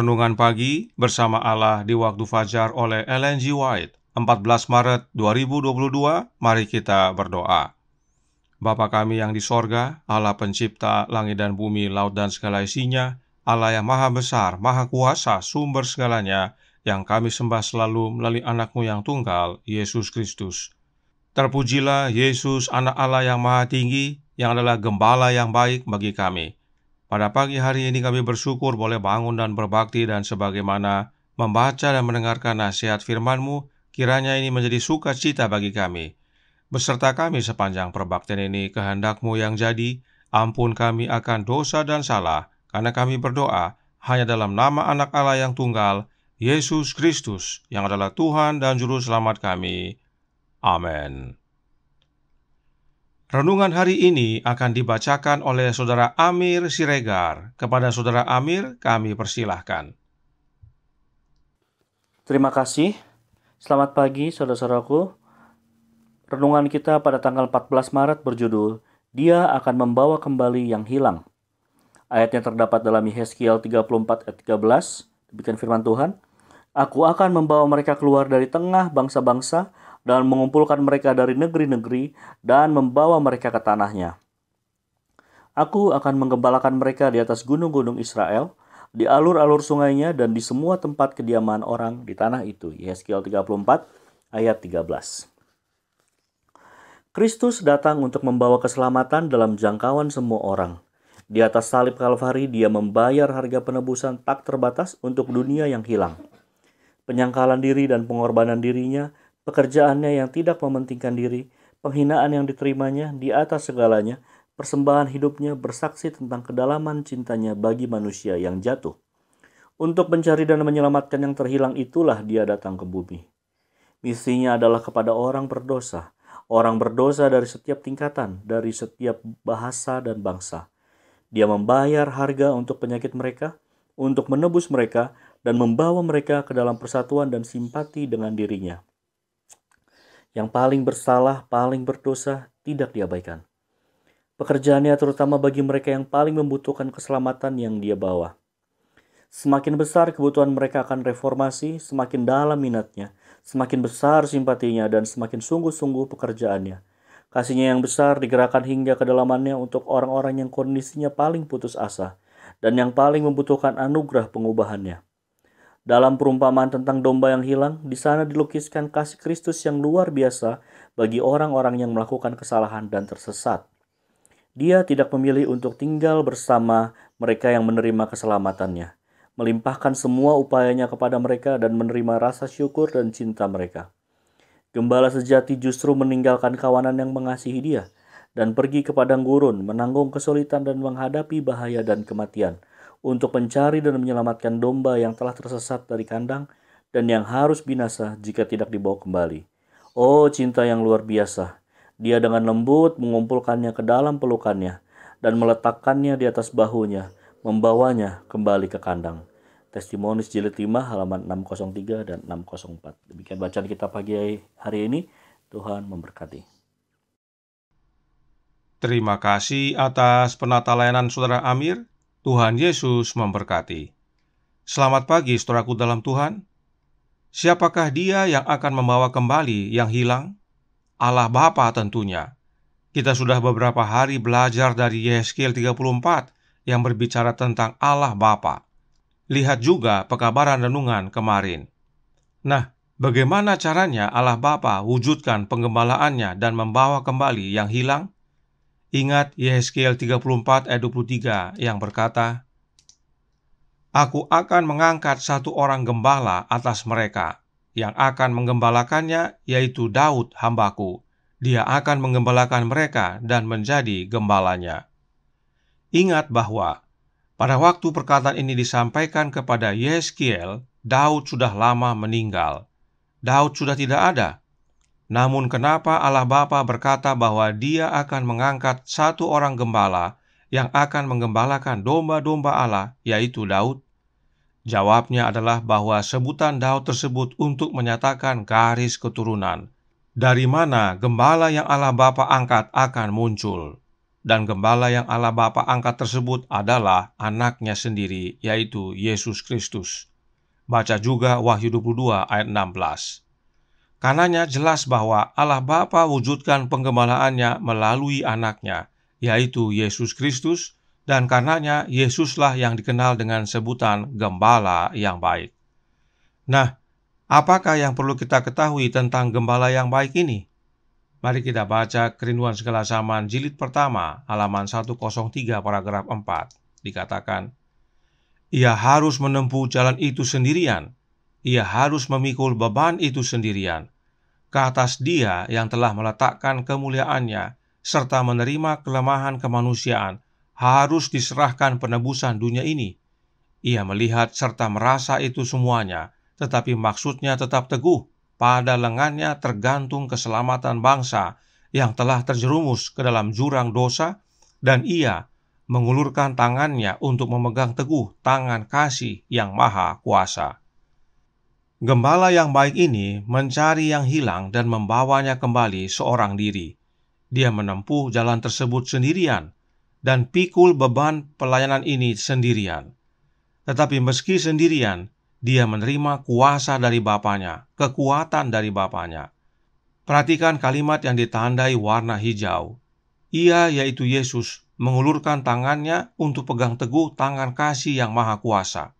Renungan Pagi bersama Allah di Waktu Fajar oleh Ellen G. White, 14 Maret 2022. Mari kita berdoa. Bapa kami yang di sorga, Allah pencipta langit dan bumi, laut dan segala isinya, Allah yang maha besar, maha kuasa, sumber segalanya, yang kami sembah selalu melalui anak-Mu yang tunggal, Yesus Kristus. Terpujilah Yesus, anak Allah yang maha tinggi, yang adalah gembala yang baik bagi kami. Pada pagi hari ini kami bersyukur boleh bangun dan berbakti, dan sebagaimana membaca dan mendengarkan nasihat firman-Mu, kiranya ini menjadi sukacita bagi kami. Beserta kami sepanjang perbaktian ini, kehendak-Mu yang jadi, ampun kami akan dosa dan salah, karena kami berdoa hanya dalam nama anak Allah yang tunggal, Yesus Kristus, yang adalah Tuhan dan Juru Selamat kami. Amin. Renungan hari ini akan dibacakan oleh Saudara Amir Siregar. Kepada Saudara Amir, kami persilahkan. Terima kasih. Selamat pagi saudara-saudaraku. Renungan kita pada tanggal 14 Maret berjudul, Dia akan membawa kembali yang hilang. Ayatnya terdapat dalam Yehezkiel 34 ayat 13. Demikian firman Tuhan. Aku akan membawa mereka keluar dari tengah bangsa-bangsa dan mengumpulkan mereka dari negeri-negeri dan membawa mereka ke tanahnya. Aku akan menggembalakan mereka di atas gunung-gunung Israel, di alur-alur sungainya, dan di semua tempat kediaman orang di tanah itu. Yehezkiel 34 ayat 13. Kristus datang untuk membawa keselamatan dalam jangkauan semua orang. Di atas salib Kalvari, Dia membayar harga penebusan tak terbatas untuk dunia yang hilang. Penyangkalan diri dan pengorbanan dirinya, pekerjaannya yang tidak mementingkan diri, penghinaan yang diterimanya di atas segalanya, persembahan hidupnya bersaksi tentang kedalaman cintanya bagi manusia yang jatuh. Untuk mencari dan menyelamatkan yang terhilang itulah Dia datang ke bumi. Misinya adalah kepada orang berdosa dari setiap tingkatan, dari setiap bahasa dan bangsa. Dia membayar harga untuk penyakit mereka, untuk menebus mereka, dan membawa mereka ke dalam persatuan dan simpati dengan dirinya. Yang paling bersalah, paling berdosa, tidak diabaikan. Pekerjaannya terutama bagi mereka yang paling membutuhkan keselamatan yang Dia bawa. Semakin besar kebutuhan mereka akan reformasi, semakin dalam minatnya, semakin besar simpatinya, dan semakin sungguh-sungguh pekerjaannya. Kasihnya yang besar digerakkan hingga kedalamannya untuk orang-orang yang kondisinya paling putus asa, dan yang paling membutuhkan anugerah pengubahannya. Dalam perumpamaan tentang domba yang hilang, di sana dilukiskan kasih Kristus yang luar biasa bagi orang-orang yang melakukan kesalahan dan tersesat. Dia tidak memilih untuk tinggal bersama mereka yang menerima keselamatannya, melimpahkan semua upayanya kepada mereka dan menerima rasa syukur dan cinta mereka. Gembala sejati justru meninggalkan kawanan yang mengasihi Dia dan pergi ke padang gurun, menanggung kesulitan dan menghadapi bahaya dan kematian, untuk mencari dan menyelamatkan domba yang telah tersesat dari kandang dan yang harus binasa jika tidak dibawa kembali. Oh, cinta yang luar biasa! Dia dengan lembut mengumpulkannya ke dalam pelukannya dan meletakkannya di atas bahunya, membawanya kembali ke kandang. Testimonis jilid 5 halaman 603 dan 604. Demikian bacaan kita pagi hari ini. Tuhan memberkati. Terima kasih atas penata layanan Saudara Amir. Tuhan Yesus memberkati. Selamat pagi saudaraku dalam Tuhan. Siapakah Dia yang akan membawa kembali yang hilang? Allah Bapa tentunya. Kita sudah beberapa hari belajar dari Yehezkiel 34 yang berbicara tentang Allah Bapa. Lihat juga pekabaran renungan kemarin. Nah, bagaimana caranya Allah Bapa wujudkan penggembalaannya dan membawa kembali yang hilang? Ingat Yehezkiel 34 ayat 23 yang berkata, Aku akan mengangkat satu orang gembala atas mereka, yang akan menggembalakannya, yaitu Daud hambaku. Dia akan menggembalakan mereka dan menjadi gembalanya. Ingat bahwa pada waktu perkataan ini disampaikan kepada Yehezkiel, Daud sudah lama meninggal. Daud sudah tidak ada. Namun kenapa Allah Bapa berkata bahwa Dia akan mengangkat satu orang gembala yang akan menggembalakan domba-domba Allah, yaitu Daud? Jawabnya adalah bahwa sebutan Daud tersebut untuk menyatakan garis keturunan. Dari mana gembala yang Allah Bapa angkat akan muncul? dan gembala yang Allah Bapa angkat tersebut adalah anaknya sendiri, yaitu Yesus Kristus. Baca juga Wahyu 22 ayat 16. Karenanya jelas bahwa Allah Bapa wujudkan penggembalaannya melalui anaknya, yaitu Yesus Kristus, dan karenanya Yesuslah yang dikenal dengan sebutan Gembala yang baik. Nah, apakah yang perlu kita ketahui tentang Gembala yang baik ini? Mari kita baca Kerinduan Segala Zaman jilid pertama, halaman 103 paragraf 4. Dikatakan, ia harus menempuh jalan itu sendirian. Ia harus memikul beban itu sendirian. Ke atas Dia yang telah meletakkan kemuliaannya, serta menerima kelemahan kemanusiaan, harus diserahkan penebusan dunia ini. Ia melihat serta merasa itu semuanya, tetapi maksudnya tetap teguh. Pada lengannya tergantung keselamatan bangsa yang telah terjerumus ke dalam jurang dosa, dan ia mengulurkan tangannya untuk memegang teguh tangan kasih yang maha kuasa. Gembala yang baik ini mencari yang hilang dan membawanya kembali seorang diri. Dia menempuh jalan tersebut sendirian dan pikul beban pelayanan ini sendirian. Tetapi meski sendirian, dia menerima kuasa dari Bapanya, kekuatan dari Bapanya. Perhatikan kalimat yang ditandai warna hijau. Ia, yaitu Yesus, mengulurkan tangannya untuk pegang teguh tangan kasih yang maha kuasa.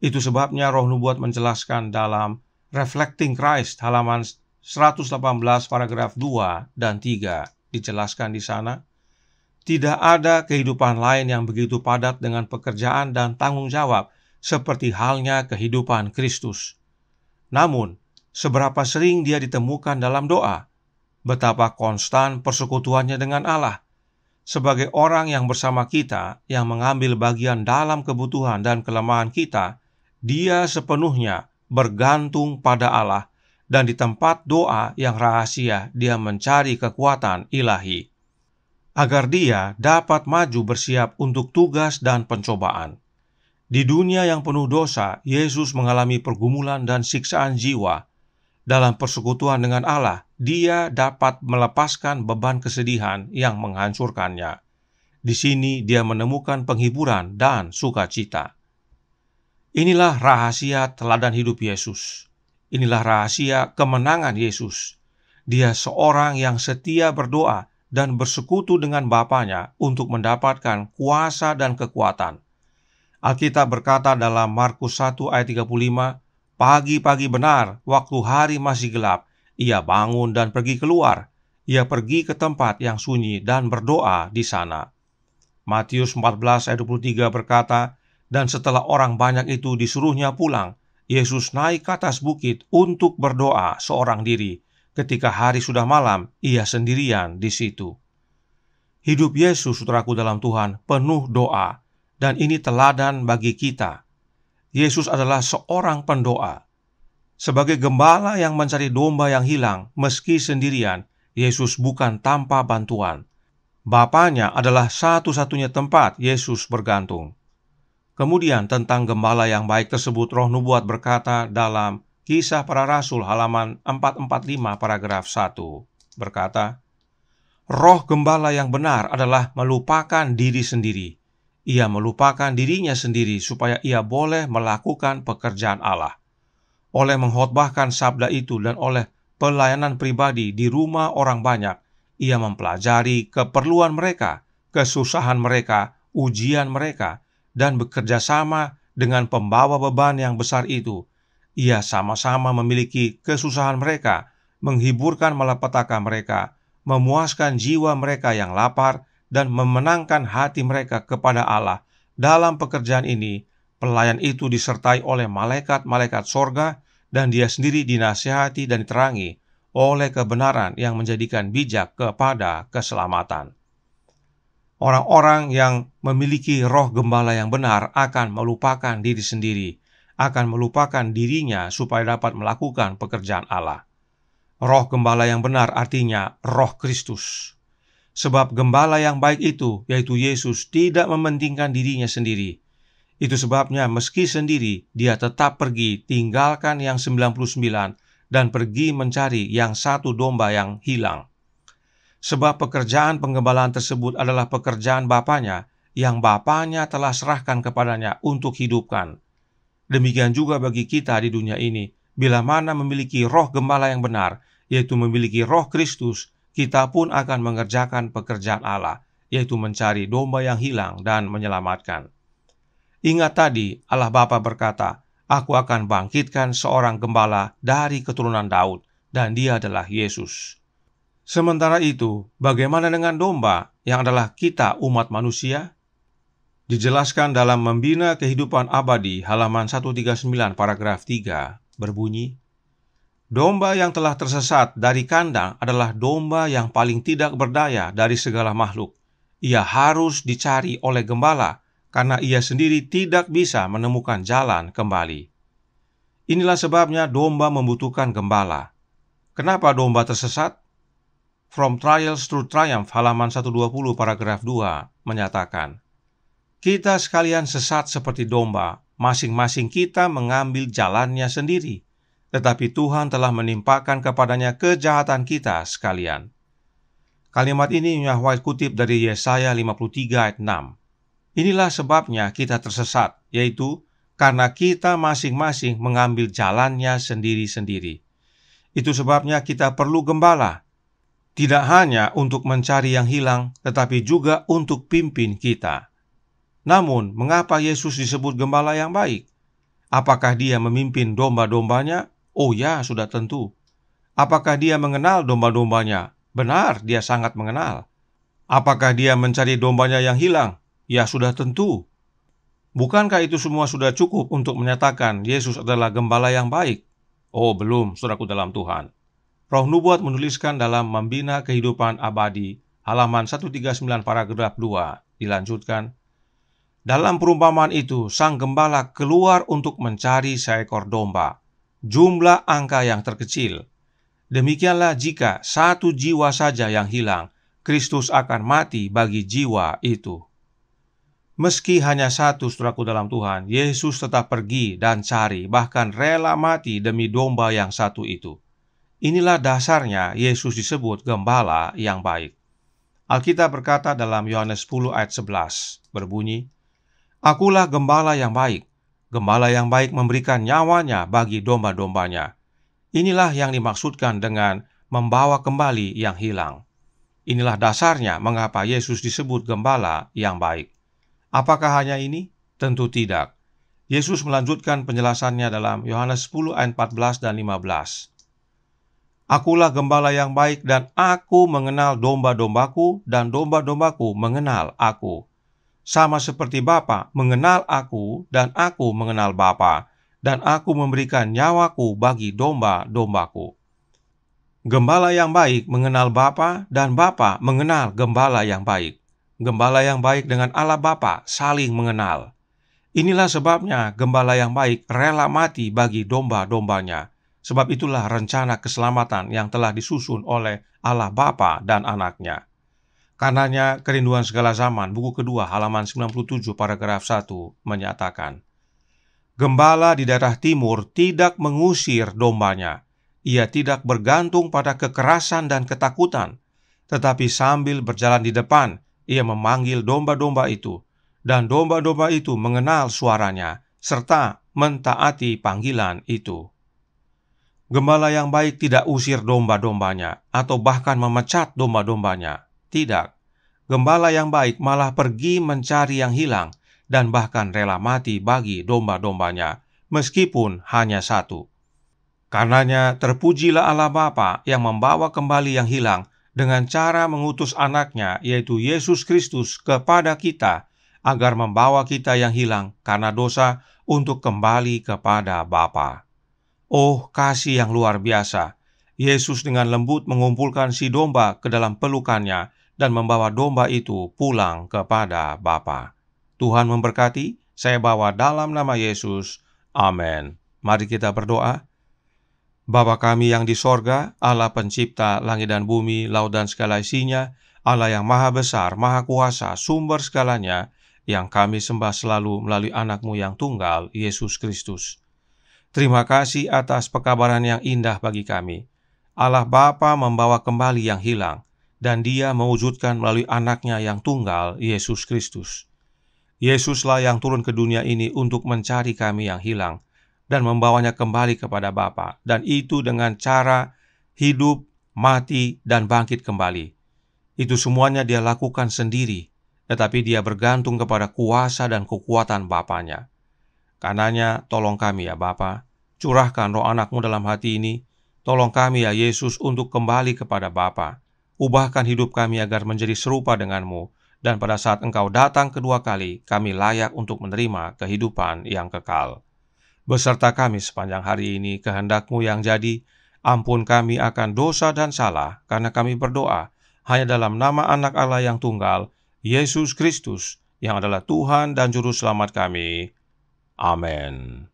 Itu sebabnya Roh Nubuat menjelaskan dalam Reflecting Christ halaman 118 paragraf 2 dan 3. Dijelaskan di sana, tidak ada kehidupan lain yang begitu padat dengan pekerjaan dan tanggung jawab seperti halnya kehidupan Kristus. Namun, seberapa sering dia ditemukan dalam doa, betapa konstan persekutuannya dengan Allah. Sebagai orang yang bersama kita, yang mengambil bagian dalam kebutuhan dan kelemahan kita, dia sepenuhnya bergantung pada Allah, dan di tempat doa yang rahasia dia mencari kekuatan ilahi, agar dia dapat maju bersiap untuk tugas dan pencobaan. Di dunia yang penuh dosa, Yesus mengalami pergumulan dan siksaan jiwa. Dalam persekutuan dengan Allah, dia dapat melepaskan beban kesedihan yang menghancurkannya. Di sini dia menemukan penghiburan dan sukacita. Inilah rahasia teladan hidup Yesus. Inilah rahasia kemenangan Yesus. Dia seorang yang setia berdoa dan bersekutu dengan Bapanya untuk mendapatkan kuasa dan kekuatan. Alkitab berkata dalam Markus 1 ayat 35, pagi-pagi benar, waktu hari masih gelap, ia bangun dan pergi keluar. Ia pergi ke tempat yang sunyi dan berdoa di sana. Matius 14 ayat 23 berkata, dan setelah orang banyak itu disuruhnya pulang, Yesus naik ke atas bukit untuk berdoa seorang diri. Ketika hari sudah malam, ia sendirian di situ. Hidup Yesus, saudaraku dalam Tuhan, penuh doa. Dan ini teladan bagi kita. Yesus adalah seorang pendoa. Sebagai gembala yang mencari domba yang hilang, meski sendirian, Yesus bukan tanpa bantuan. Bapanya adalah satu-satunya tempat Yesus bergantung. Kemudian tentang gembala yang baik tersebut, Roh Nubuat berkata dalam Kisah Para Rasul halaman 445 paragraf 1, berkata, Roh gembala yang benar adalah melupakan diri sendiri. Ia melupakan dirinya sendiri supaya ia boleh melakukan pekerjaan Allah. Oleh mengkhotbahkan sabda itu dan oleh pelayanan pribadi di rumah orang banyak, ia mempelajari keperluan mereka, kesusahan mereka, ujian mereka, dan bekerja sama dengan pembawa beban yang besar itu. Ia sama-sama memiliki kesusahan mereka, menghiburkan malapetaka mereka, memuaskan jiwa mereka yang lapar, dan memenangkan hati mereka kepada Allah. Dalam pekerjaan ini, pelayan itu disertai oleh malaikat-malaikat sorga, dan dia sendiri dinasihati dan diterangi oleh kebenaran yang menjadikan bijak kepada keselamatan. Orang-orang yang memiliki roh gembala yang benar akan melupakan diri sendiri, akan melupakan dirinya supaya dapat melakukan pekerjaan Allah. Roh gembala yang benar artinya roh Kristus. Sebab gembala yang baik itu, yaitu Yesus, tidak mementingkan dirinya sendiri. Itu sebabnya meski sendiri, dia tetap pergi tinggalkan yang 99 dan pergi mencari yang satu domba yang hilang. sebab pekerjaan penggembalaan tersebut adalah pekerjaan Bapanya, yang Bapanya telah serahkan kepadanya untuk hidupkan. Demikian juga bagi kita di dunia ini, bila mana memiliki roh gembala yang benar, yaitu memiliki roh Kristus, kita pun akan mengerjakan pekerjaan Allah, yaitu mencari domba yang hilang dan menyelamatkan. Ingat tadi, Allah Bapa berkata, "Aku akan bangkitkan seorang gembala dari keturunan Daud, dan dia adalah Yesus." Sementara itu, bagaimana dengan domba yang adalah kita umat manusia? Dijelaskan dalam Membina Kehidupan Abadi halaman 139 paragraf 3 berbunyi, "Domba yang telah tersesat dari kandang adalah domba yang paling tidak berdaya dari segala makhluk. Ia harus dicari oleh gembala karena ia sendiri tidak bisa menemukan jalan kembali." Inilah sebabnya domba membutuhkan gembala. Kenapa domba tersesat? From Trials to Triumph halaman 120 paragraf 2 menyatakan, "Kita sekalian sesat seperti domba, masing-masing kita mengambil jalannya sendiri, tetapi Tuhan telah menimpakan kepadanya kejahatan kita sekalian." Kalimat ini Nyonya White kutip dari Yesaya 53 ayat 6. Inilah sebabnya kita tersesat, yaitu karena kita masing-masing mengambil jalannya sendiri-sendiri. Itu sebabnya kita perlu gembala, tidak hanya untuk mencari yang hilang, tetapi juga untuk pimpin kita. Namun, mengapa Yesus disebut gembala yang baik? Apakah dia memimpin domba-dombanya? Oh ya, sudah tentu. Apakah dia mengenal domba-dombanya? Benar, dia sangat mengenal. Apakah dia mencari dombanya yang hilang? Ya, sudah tentu. Bukankah itu semua sudah cukup untuk menyatakan Yesus adalah gembala yang baik? Oh, belum, saudaraku dalam Tuhan. Roh Nubuat menuliskan dalam Membina Kehidupan Abadi halaman 139 paragraf 2 dilanjutkan, "Dalam perumpamaan itu, sang gembala keluar untuk mencari seekor domba, jumlah angka yang terkecil. Demikianlah jika satu jiwa saja yang hilang, Kristus akan mati bagi jiwa itu." Meski hanya satu, saudaraku dalam Tuhan, Yesus tetap pergi dan cari, bahkan rela mati demi domba yang satu itu. Inilah dasarnya Yesus disebut gembala yang baik. Alkitab berkata dalam Yohanes 10 ayat 11 berbunyi, "Akulah gembala yang baik. Gembala yang baik memberikan nyawanya bagi domba-dombanya." Inilah yang dimaksudkan dengan membawa kembali yang hilang. Inilah dasarnya mengapa Yesus disebut gembala yang baik. Apakah hanya ini? Tentu tidak. Yesus melanjutkan penjelasannya dalam Yohanes 10 ayat 14 dan 15. "Akulah gembala yang baik dan aku mengenal domba-dombaku dan domba-dombaku mengenal aku. Sama seperti Bapa mengenal aku dan aku mengenal Bapa, dan aku memberikan nyawaku bagi domba-dombaku." Gembala yang baik mengenal Bapa dan Bapa mengenal gembala yang baik. Gembala yang baik dengan Allah Bapa saling mengenal. Inilah sebabnya gembala yang baik rela mati bagi domba-dombanya. Sebab itulah rencana keselamatan yang telah disusun oleh Allah Bapa dan Anaknya. Karenanya Kerinduan Segala Zaman, buku kedua halaman 97 paragraf 1 menyatakan, "Gembala di daerah timur tidak mengusir dombanya. Ia tidak bergantung pada kekerasan dan ketakutan, tetapi sambil berjalan di depan, ia memanggil domba-domba itu, dan domba-domba itu mengenal suaranya, serta mentaati panggilan itu." Gembala yang baik tidak usir domba-dombanya, atau bahkan memecat domba-dombanya. Tidak. Gembala yang baik malah pergi mencari yang hilang, dan bahkan rela mati bagi domba-dombanya, meskipun hanya satu. Karenanya terpujilah Allah Bapa yang membawa kembali yang hilang dengan cara mengutus anaknya, yaitu Yesus Kristus, kepada kita, agar membawa kita yang hilang karena dosa untuk kembali kepada Bapa. Oh, kasih yang luar biasa. Yesus dengan lembut mengumpulkan si domba ke dalam pelukannya dan membawa domba itu pulang kepada Bapa. Tuhan memberkati. Saya bawa dalam nama Yesus. Amin. Mari kita berdoa. Bapa kami yang di sorga, Allah pencipta langit dan bumi, laut dan segala isinya, Allah yang maha besar, maha kuasa, sumber segalanya, yang kami sembah selalu melalui anak-Mu yang tunggal, Yesus Kristus. Terima kasih atas pekabaran yang indah bagi kami. Allah Bapa membawa kembali yang hilang. dan Dia mewujudkan melalui anaknya yang tunggal, Yesus Kristus. Yesuslah yang turun ke dunia ini untuk mencari kami yang hilang dan membawanya kembali kepada Bapa, dan itu dengan cara hidup, mati, dan bangkit kembali. Itu semuanya Dia lakukan sendiri, tetapi Dia bergantung kepada kuasa dan kekuatan Bapanya. Karenanya, tolong kami ya Bapa, curahkan roh anak-Mu dalam hati ini. Tolong kami ya Yesus untuk kembali kepada Bapa. Ubahkan hidup kami agar menjadi serupa dengan-Mu, dan pada saat Engkau datang kedua kali, kami layak untuk menerima kehidupan yang kekal. Beserta kami sepanjang hari ini, kehendak-Mu yang jadi. Ampun kami akan dosa dan salah, karena kami berdoa hanya dalam nama Anak Allah yang tunggal, Yesus Kristus, yang adalah Tuhan dan Juru Selamat kami. Amin.